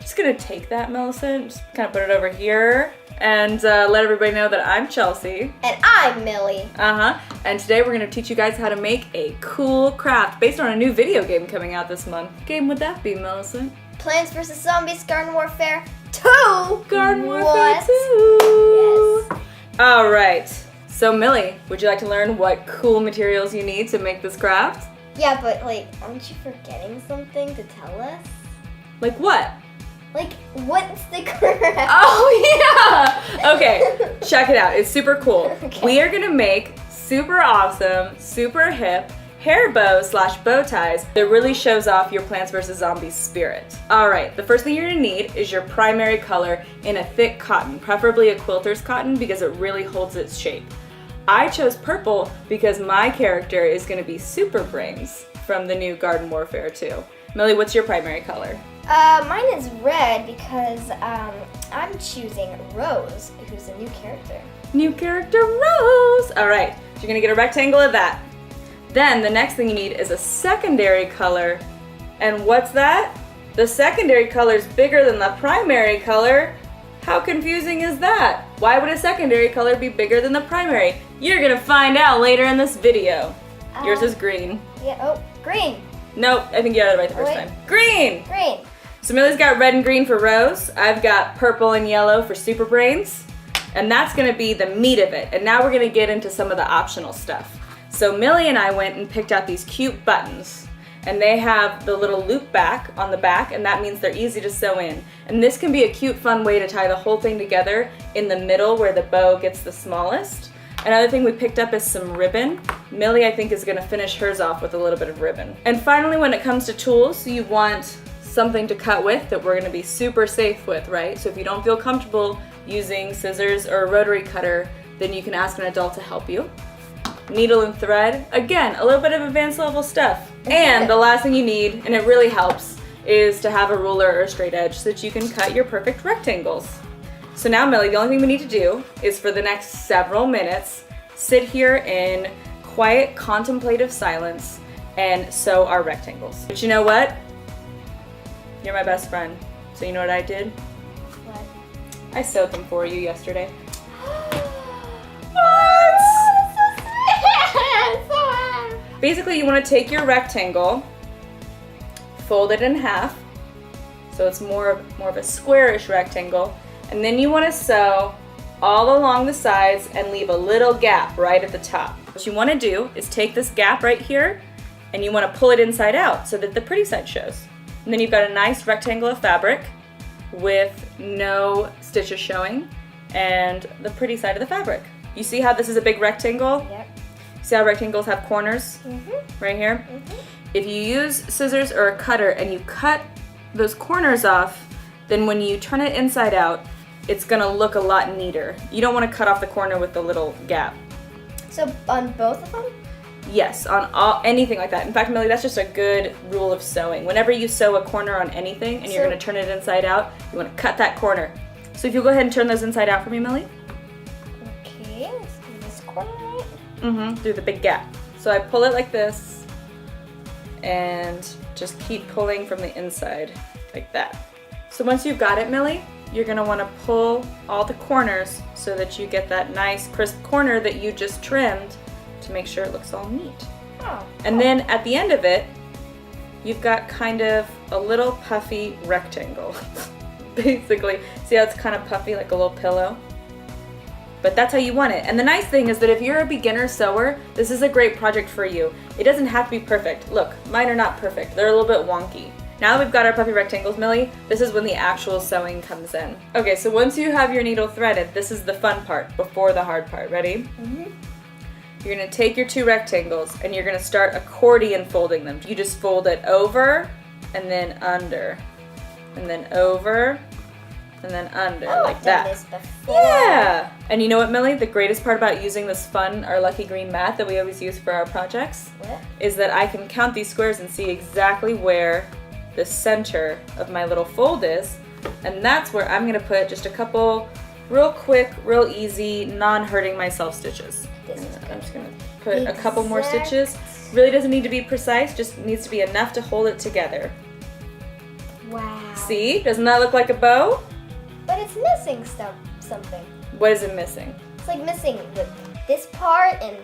Just gonna take that, Millicent, just kind of put it over here and let everybody know that I'm Chelsea. And I'm Millie. And today we're gonna teach you guys how to make a cool craft based on a new video game coming out this month. What game would that be, Millicent? Plants vs. Zombies Garden Warfare 2! Garden Warfare What? 2! Yes. All right. So Millie, would you like to learn what cool materials you need to make this craft? Yeah, but like, aren't you forgetting something to tell us? Like what? Like, what's the craft? Oh yeah! Okay, check it out. It's super cool. Okay. We are gonna make super awesome, super hip hair bows / bow ties that really shows off your Plants vs. Zombies spirit. All right, the first thing you're gonna need is your primary color in a thick cotton, preferably a quilter's cotton because it really holds its shape. I chose purple because my character is gonna be Super Brains from the new Garden Warfare 2. Millie, what's your primary color? Mine is red because I'm choosing Rose, who's a new character. New character Rose! All right, so you're gonna get a rectangle of that. Then the next thing you need is a secondary color. And what's that? The secondary color is bigger than the primary color. How confusing is that? Why would a secondary color be bigger than the primary? You're gonna find out later in this video. Yours is green. Yeah, oh, green. Nope, I think you got it right the first Wait. time. Green! Green. So Millie's got red and green for Rose. I've got purple and yellow for Super Brains. And that's gonna be the meat of it. And now we're gonna get into some of the optional stuff. So Millie and I went and picked out these cute buttons. And they have the little loop back on the back, and that means they're easy to sew in. And this can be a cute, fun way to tie the whole thing together in the middle where the bow gets the smallest. Another thing we picked up is some ribbon. Millie, I think, is gonna finish hers off with a little bit of ribbon. And finally, when it comes to tools, you want something to cut with that we're gonna be super safe with, right? So if you don't feel comfortable using scissors or a rotary cutter, then you can ask an adult to help you. Needle and thread. Again, a little bit of advanced level stuff. And the last thing you need, and it really helps, is to have a ruler or a straight edge so that you can cut your perfect rectangles. So now, Millie, the only thing we need to do is for the next several minutes, sit here in quiet contemplative silence and sew our rectangles. But you know what? You're my best friend. So you know what I did? What? I sewed them for you yesterday. Basically, you want to take your rectangle, fold it in half, so it's more of a squarish rectangle, and then you want to sew all along the sides and leave a little gap right at the top. What you want to do is take this gap right here, and you want to pull it inside out so that the pretty side shows. And then you've got a nice rectangle of fabric with no stitches showing, and the pretty side of the fabric. You see how this is a big rectangle? Yep. See how rectangles have corners? Right here? If you use scissors or a cutter and you cut those corners off, then when you turn it inside out, it's gonna look a lot neater. You don't wanna cut off the corner with the little gap. So on both of them? Yes, on anything like that. In fact, Millie, that's just a good rule of sewing. Whenever you sew a corner on anything and you're gonna turn it inside out, you wanna cut that corner. So if you'll go ahead and turn those inside out for me, Millie. Okay, let's do this corner right. Through the big gap. So I pull it like this and just keep pulling from the inside like that. So once you've got it, Millie, you're gonna wanna pull all the corners so that you get that nice crisp corner that you just trimmed to make sure it looks all neat. Oh. And then at the end of it, you've got kind of a little puffy rectangle. Basically, see how it's kind of puffy like a little pillow? But that's how you want it. And the nice thing is that if you're a beginner sewer, this is a great project for you. It doesn't have to be perfect. Look, mine are not perfect. They're a little bit wonky. Now that we've got our puffy rectangles, Millie, this is when the actual sewing comes in. Okay, so once you have your needle threaded, this is the fun part before the hard part. Ready? You're gonna take your two rectangles and you're gonna start accordion folding them. You just fold it over and then under, and then over, and then under, like that. I've done this before. Yeah! And you know what, Millie? The greatest part about using this fun, our lucky green mat that we always use for our projects is that I can count these squares and see exactly where the center of my little fold is. And that's where I'm gonna put just a couple real quick, real easy, non-hurting myself stitches. I'm just gonna put a couple more stitches. Really doesn't need to be precise, just needs to be enough to hold it together. Wow. See? Doesn't that look like a bow? But it's missing something. What is it missing? It's like missing this part and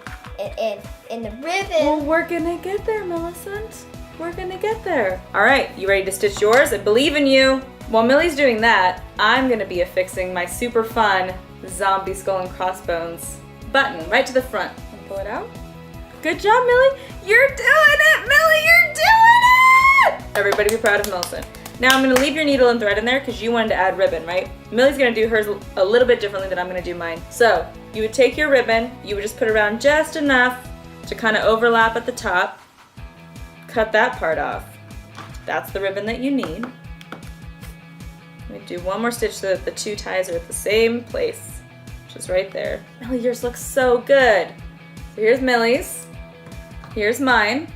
the ribbon. Well, we're gonna get there, Millicent. We're gonna get there. All right, you ready to stitch yours? I believe in you. While Millie's doing that, I'm gonna be affixing my super fun zombie skull and crossbones button right to the front. Pull it out. Good job, Millie. You're doing it, Millie. You're doing it. Everybody be proud of Millicent. Now I'm gonna leave your needle and thread in there because you wanted to add ribbon, right? Millie's gonna do hers a little bit differently than I'm gonna do mine. So you would take your ribbon, you would just put around just enough to kind of overlap at the top. Cut that part off. That's the ribbon that you need. Let me do one more stitch so that the two ties are at the same place, which is right there. Millie, yours looks so good. So here's Millie's, here's mine,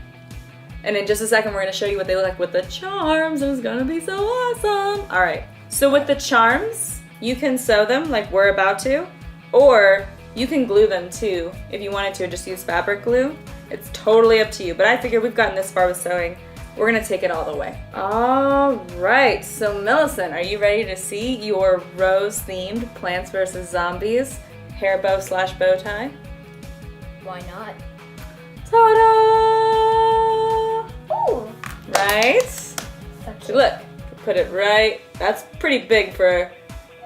and in just a second we're gonna show you what they look like with the charms, and it's gonna be so awesome. All right, so with the charms, you can sew them like we're about to, or you can glue them too if you wanted to, just use fabric glue. It's totally up to you, but I figured we've gotten this far with sewing. We're gonna take it all the way. All right, so Millicent, are you ready to see your rose-themed Plants vs. Zombies hairbow / bow tie? Why not? Ta-da! Ooh. Right? So cute. Look, put it right. That's pretty big for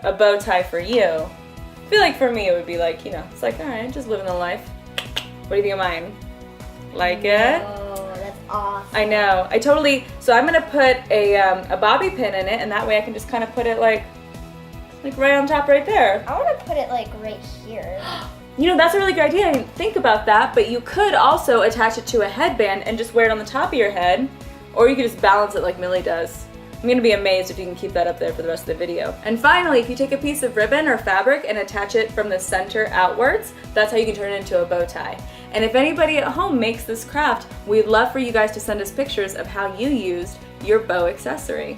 a bow tie for you. I feel like for me it would be like, you know, it's like, all right, just living the life. What do you think of mine? Like it? Oh, that's awesome. I know. So I'm gonna put a bobby pin in it, and that way I can just kind of put it like right on top right there. I want to put it like right here. You know, that's a really good idea. I didn't think about that, but you could also attach it to a headband and just wear it on the top of your head, or you could just balance it like Millie does. I'm gonna be amazed if you can keep that up there for the rest of the video. And finally, if you take a piece of ribbon or fabric and attach it from the center outwards, that's how you can turn it into a bow tie. And if anybody at home makes this craft, we'd love for you guys to send us pictures of how you used your bow accessory.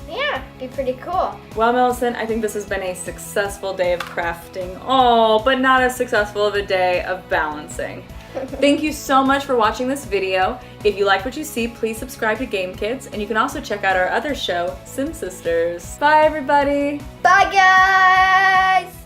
Yeah, be pretty cool. Well, Millicent, I think this has been a successful day of crafting. Oh, but not as successful of a day of balancing. Thank you so much for watching this video. If you like what you see, please subscribe to Game Kids, and you can also check out our other show, Sim Sisters. Bye, everybody. Bye, guys.